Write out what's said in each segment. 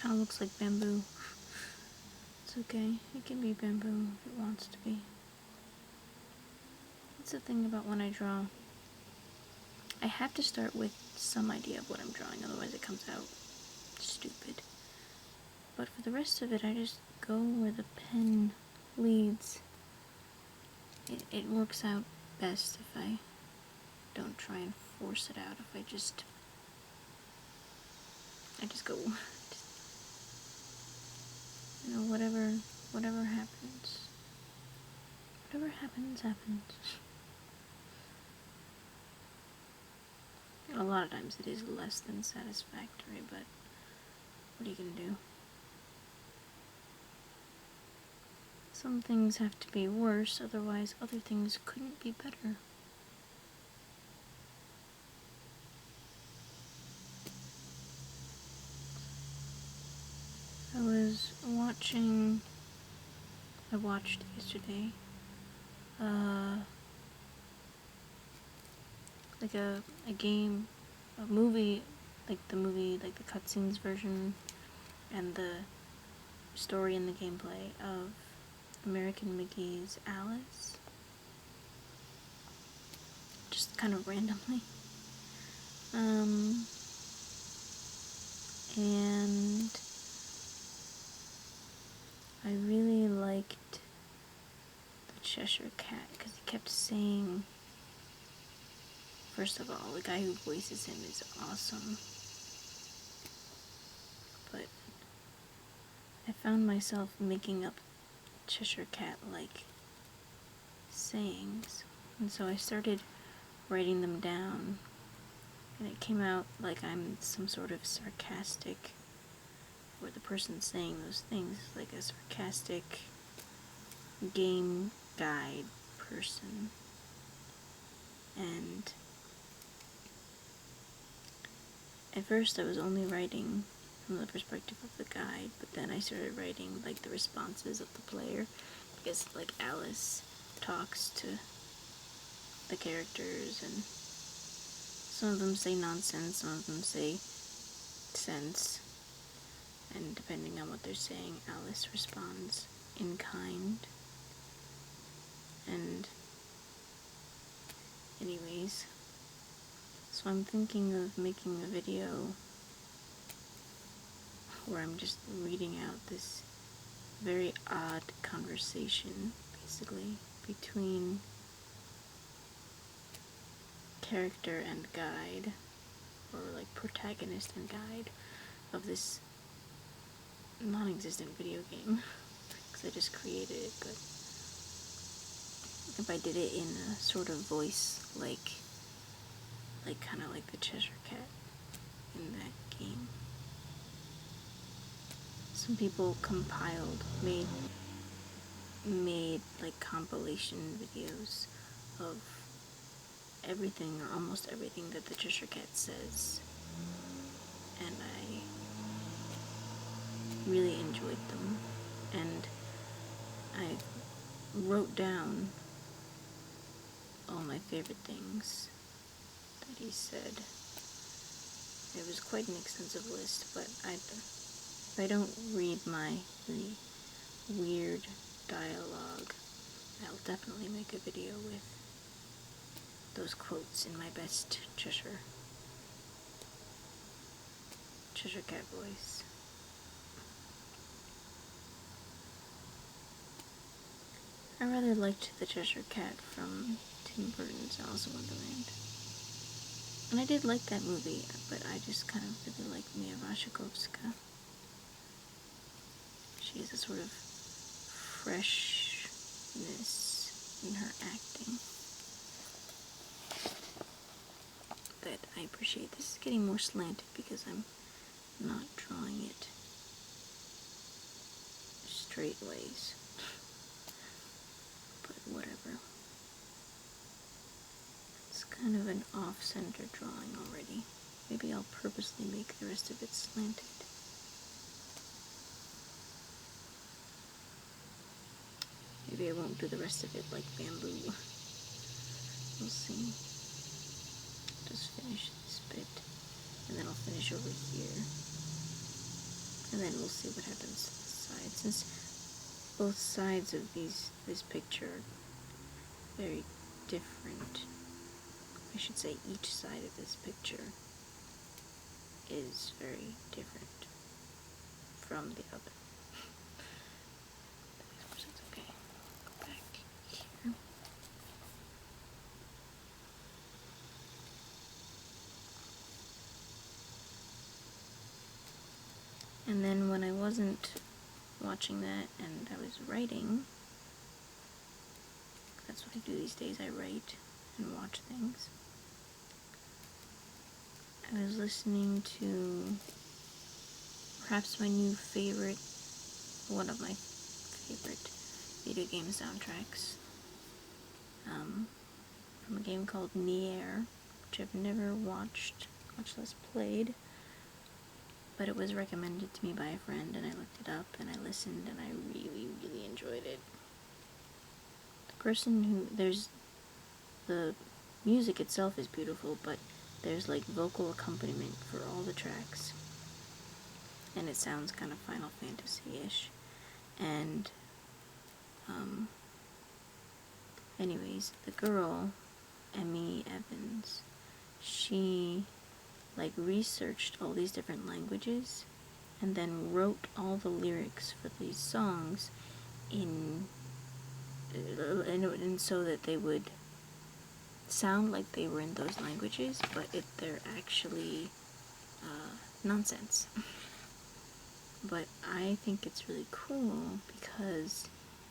Kind of looks like bamboo. It's okay. It can be bamboo if it wants to be. That's the thing about when I draw. I have to start with some idea of what I'm drawing, otherwise it comes out stupid. But for the rest of it, I just go where the pen leads. It works out best if I don't try and force it out. If I just go. You know, whatever happens. Whatever happens, happens. A lot of times it is less than satisfactory, but what are you gonna do? Some things have to be worse, otherwise other things couldn't be better. I watched yesterday, like a game, a movie, like the cutscenes version, and the story and the gameplay of American McGee's Alice. Just kind of randomly. And I really liked the Cheshire Cat because he kept saying, first of all, the guy who voices him is awesome. But I found myself making up Cheshire Cat-like sayings, and so I started writing them down, and it came out like I'm some sort of sarcastic, or the person saying those things is like a sarcastic game guide person. And at first I was only writing from the perspective of the guide, but then I started writing like the responses of the player, because like Alice talks to the characters, and some of them say nonsense, some of them say sense, and depending on what they're saying, Alice responds in kind. And anyways, so I'm thinking of making a video where I'm just reading out this very odd conversation, basically, between character and guide, or like protagonist and guide, of this non-existent video game, because I just created it. But if I did it in a sort of voice like kind of like the Cheshire Cat in that game. Some people made like compilation videos of everything, or almost everything, that the Cheshire Cat says, and I really enjoyed them, and I wrote down all my favorite things that he said. It was quite an extensive list, but if I don't read my really weird dialogue, I'll definitely make a video with those quotes in my best Cheshire Cat voice. I rather liked the Cheshire Cat from Tim Burton's Alice in Wonderland. And I did like that movie, but I just kind of really like Mia Wasikowska. She has a sort of freshness in her acting that I appreciate. This is getting more slanted because I'm not drawing it straight ways. But whatever. It's kind of an off-center drawing already. Maybe I'll purposely make the rest of it slanted. Maybe I won't do the rest of it like bamboo. We'll see. Just finish this bit, and then I'll finish over here. And and then we'll see what happens to this side, since both sides of this picture are very different. I should say each side of this picture is very different from the other. That makes more sense. Okay, go back here. And then when I wasn't watching that and I was writing, that's what I do these days, I write and watch things. I was listening to perhaps my new favorite, one of my favorite video game soundtracks, from a game called Nier, which I've never watched, much less played, but it was recommended to me by a friend, and I looked it up, and I listened, and I really, really enjoyed it. The music itself is beautiful, but there's like vocal accompaniment for all the tracks, and it sounds kind of Final Fantasy-ish, and, anyways, the girl, Emmy Evans, she, like, researched all these different languages, and then wrote all the lyrics for these songs and so that they would sound like they were in those languages, but they're actually nonsense. But I think it's really cool because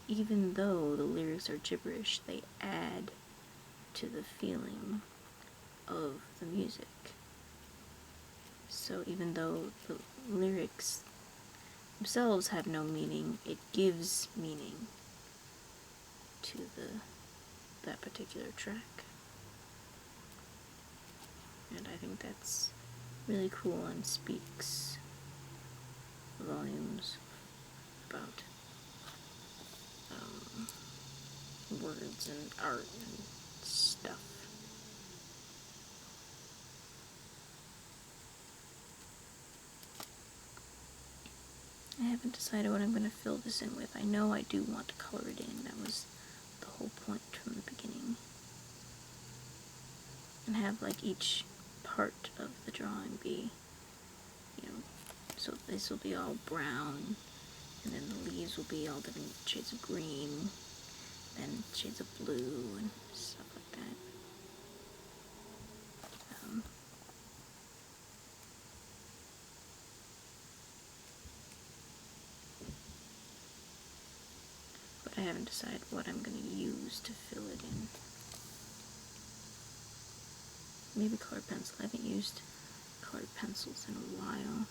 even though the lyrics are gibberish, they add to the feeling of the music. So even though the lyrics themselves have no meaning, it gives meaning to that particular track. And I think that's really cool and speaks volumes about words and art and stuff. I haven't decided what I'm going to fill this in with. I know I do want to color it in. That was the whole point from the beginning. And have like each part of the drawing be, so this will be all brown, and then the leaves will be all different shades of green, and shades of blue, and stuff like that. But I haven't decided what I'm going to use to fill it in. Maybe colored pencil. I haven't used colored pencils in a while.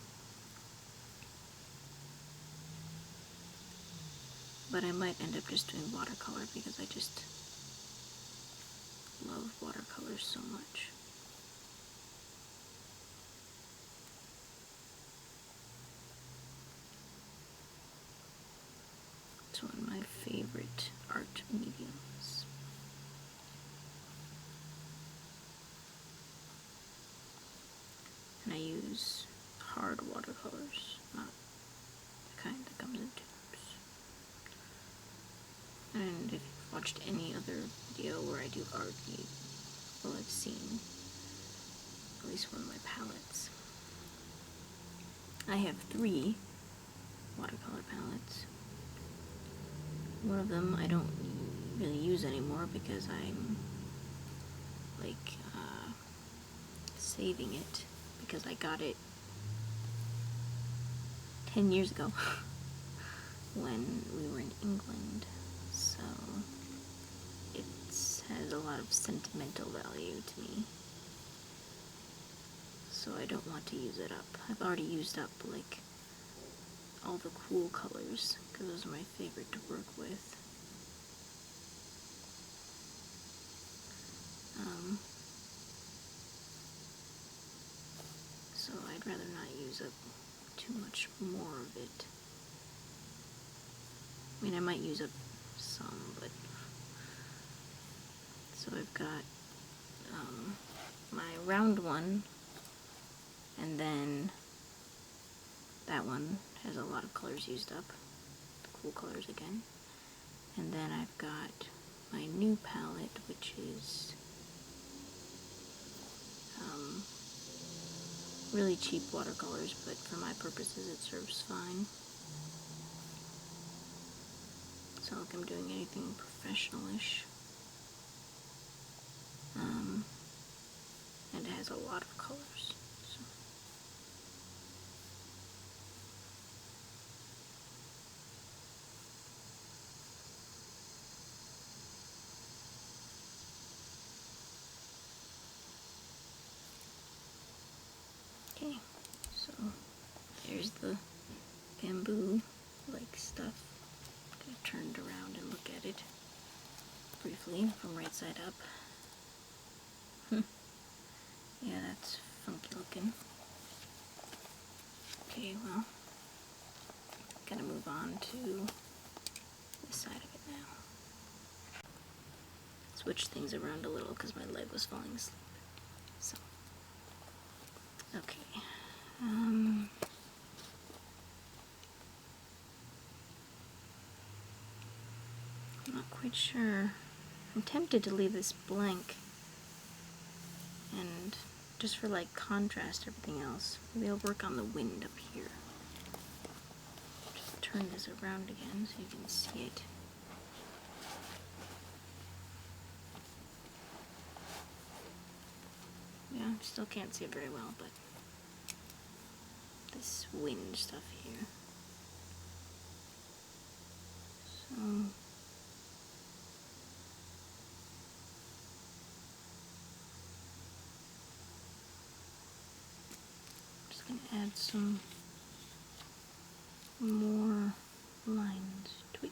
But I might end up just doing watercolor because I just love watercolors so much. It's one of my favorite art mediums. And I use hard watercolors, not the kind that comes in tubes. And if you've watched any other video where I do art, you will have seen at least one of my palettes. I have 3 watercolor palettes. One of them I don't really use anymore because I'm like saving it because I got it 10 years ago when we were in England, so it has a lot of sentimental value to me, so I don't want to use it up. I've already used up like all the cool colors because those are my favorite to work with. So I'd rather not use up too much more of it. I mean, I might use up some, but... So I've got my round one, and then that one has a lot of colors used up, the cool colors again. And then I've got my new palette, which is really cheap watercolors, but for my purposes it serves fine. It's not like I'm doing anything professional-ish. And it has a lot of colors. So. Okay, so there's the bamboo-like stuff. I'm gonna turn it around and look at it briefly from right side up. Yeah, that's funky looking. Okay, well, gonna move on to this side of it now. Switch things around a little because my leg was falling asleep. So, okay. I'm not quite sure. I'm tempted to leave this blank and just for like contrast everything else. Maybe I'll work on the wind up here. Just turn this around again so you can see it. Yeah, still can't see it very well, but this wind stuff here. So just gonna add some more lines to it.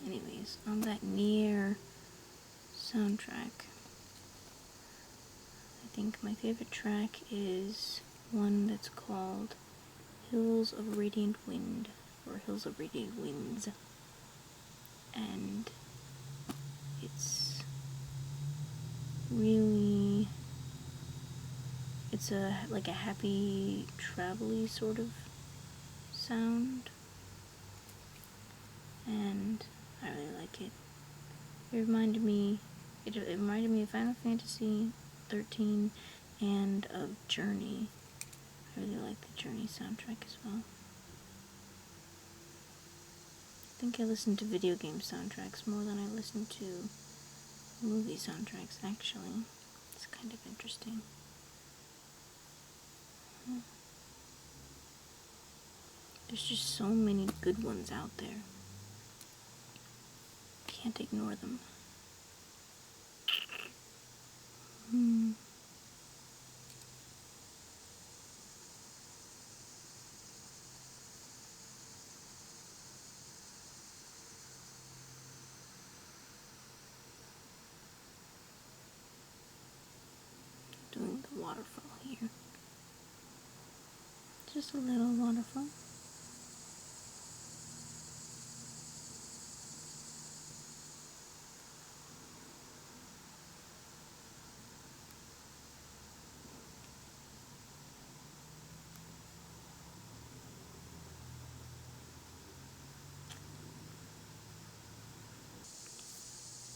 Anyways, on that Nier soundtrack, I think my favorite track is one that's called Hills of Radiant Wind, or Hills of Radiant Winds, and it's really, it's like a happy, travel-y sort of sound, and I really like it. It reminded me of Final Fantasy 13 and of Journey. I really like the Journey soundtrack as well. I think I listen to video game soundtracks more than I listen to movie soundtracks, actually. It's kind of interesting. There's just so many good ones out there. Can't ignore them. Doing the waterfall here. Just a little waterfall.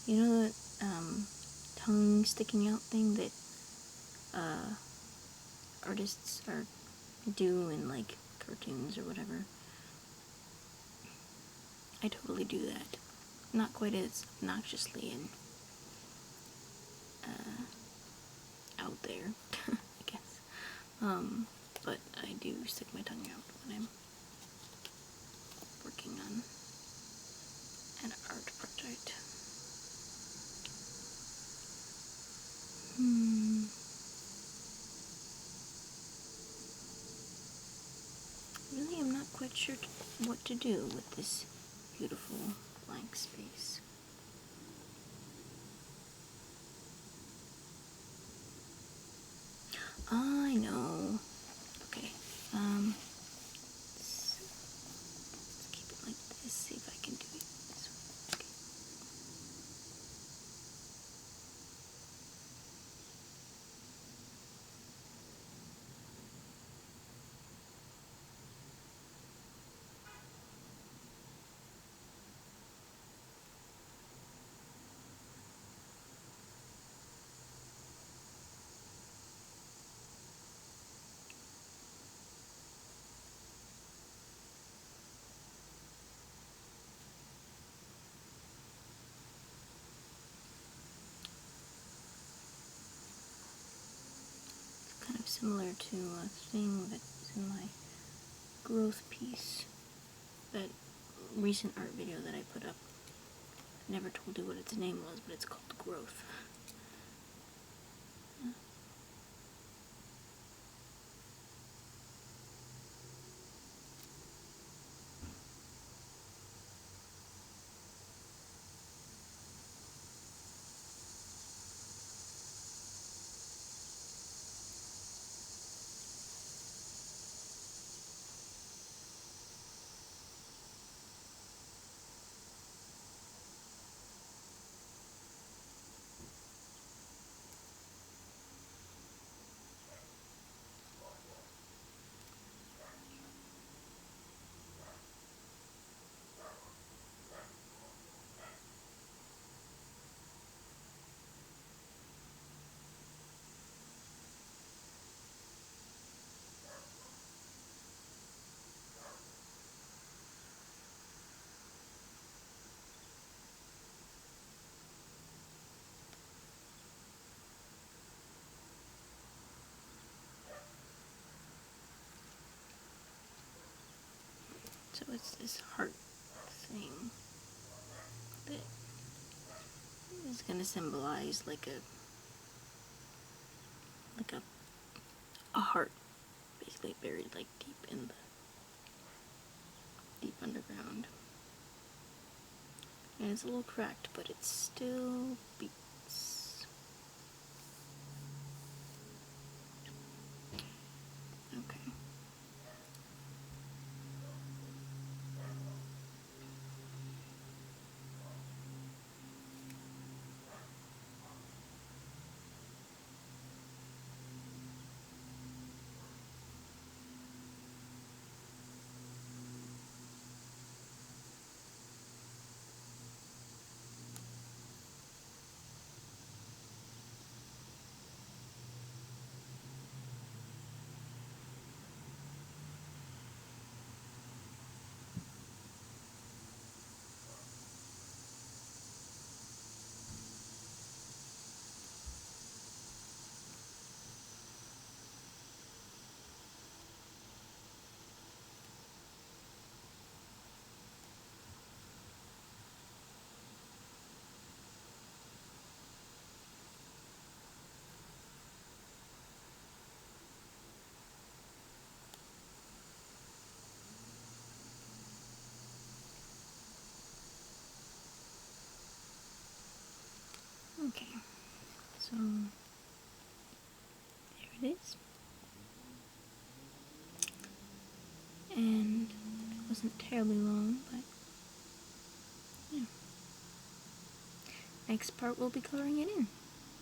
You know that tongue sticking out thing that artists do in like cartoons or whatever? I totally do that. Not quite as obnoxiously and out there, I guess. But I do stick my tongue out when I'm working on an art project. Really, I'm not quite sure what to do with this beautiful blank space. I know. Okay. Let's keep it like this. See if I can do it this way. similar to a thing that's in my growth piece, that recent art video that I put up. I never told you what its name was, but it's called Growth. So it's this heart thing that is going to symbolize like a heart, basically buried like deep underground. And it's a little cracked, but it still beats. Okay. Okay, so there it is. And it wasn't terribly long, but yeah. Next part we'll be coloring it in.